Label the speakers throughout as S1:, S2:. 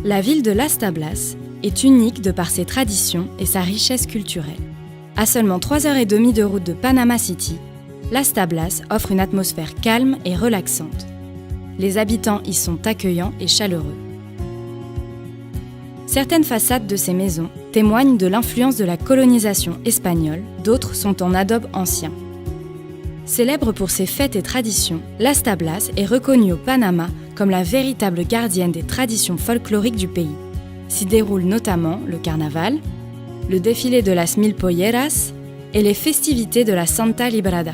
S1: La ville de Las Tablas est unique de par ses traditions et sa richesse culturelle. À seulement 3h30 de route de Panama City, Las Tablas offre une atmosphère calme et relaxante. Les habitants y sont accueillants et chaleureux. Certaines façades de ces maisons témoignent de l'influence de la colonisation espagnole, d'autres sont en adobe ancien. Célèbre pour ses fêtes et traditions, Las Tablas est reconnue au Panama comme la véritable gardienne des traditions folkloriques du pays. S'y déroulent notamment le carnaval, le défilé de las Mil Polleras et les festivités de la Santa Librada.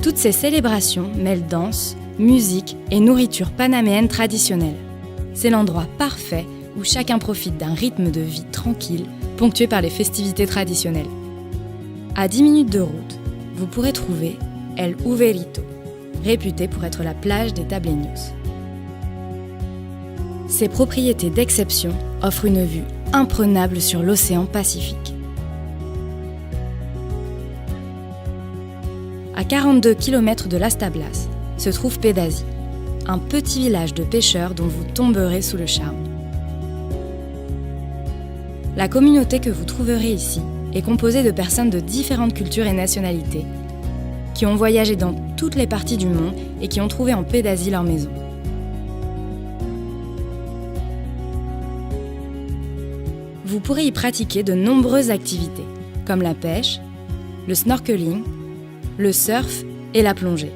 S1: Toutes ces célébrations mêlent danse, musique et nourriture panaméenne traditionnelle. C'est l'endroit parfait où chacun profite d'un rythme de vie tranquille, ponctué par les festivités traditionnelles. À 10 minutes de route, vous pourrez trouver El Uverito, réputé pour être la plage des Tableños. Ses propriétés d'exception offrent une vue imprenable sur l'océan Pacifique. À 42 km de Las Tablas se trouve Pedasi, un petit village de pêcheurs dont vous tomberez sous le charme. La communauté que vous trouverez ici est composée de personnes de différentes cultures et nationalités, qui ont voyagé dans toutes les parties du monde et qui ont trouvé en Pedasi leur maison. Vous pourrez y pratiquer de nombreuses activités, comme la pêche, le snorkeling, le surf et la plongée.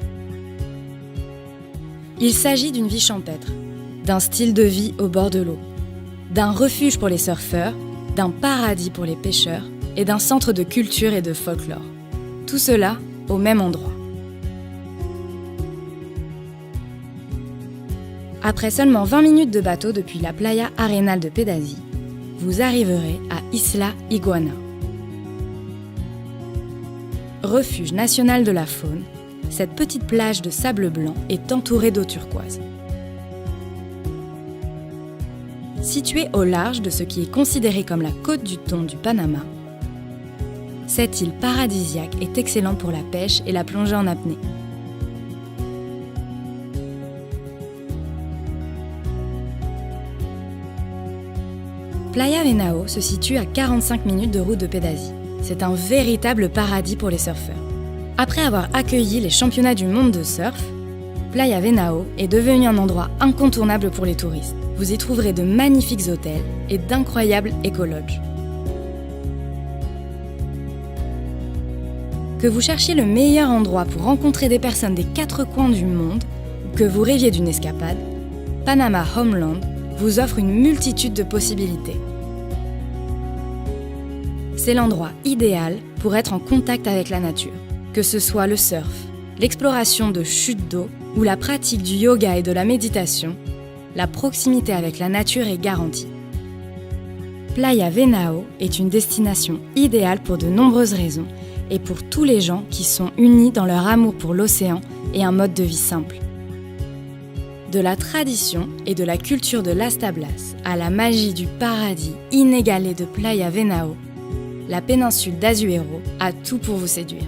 S1: Il s'agit d'une vie champêtre, d'un style de vie au bord de l'eau, d'un refuge pour les surfeurs, d'un paradis pour les pêcheurs et d'un centre de culture et de folklore. Tout cela au même endroit. Après seulement 20 minutes de bateau depuis la playa Arenal de Pedasi, vous arriverez à Isla Iguana. Refuge national de la faune, cette petite plage de sable blanc est entourée d'eau turquoise. Située au large de ce qui est considéré comme la côte du thon du Panama, cette île paradisiaque est excellente pour la pêche et la plongée en apnée. Playa Venao se situe à 45 minutes de route de Pedasi. C'est un véritable paradis pour les surfeurs. Après avoir accueilli les championnats du monde de surf, Playa Venao est devenu un endroit incontournable pour les touristes. Vous y trouverez de magnifiques hôtels et d'incroyables écologes. Que vous cherchiez le meilleur endroit pour rencontrer des personnes des 4 coins du monde ou que vous rêviez d'une escapade, Panama Homeland vous offre une multitude de possibilités. C'est l'endroit idéal pour être en contact avec la nature, que ce soit le surf, l'exploration de chutes d'eau ou la pratique du yoga et de la méditation. La proximité avec la nature est garantie. Playa Venao est une destination idéale pour de nombreuses raisons et pour tous les gens qui sont unis dans leur amour pour l'océan et un mode de vie simple. De la tradition et de la culture de Las Tablas à la magie du paradis inégalé de Playa Venao, la péninsule d'Azuero a tout pour vous séduire.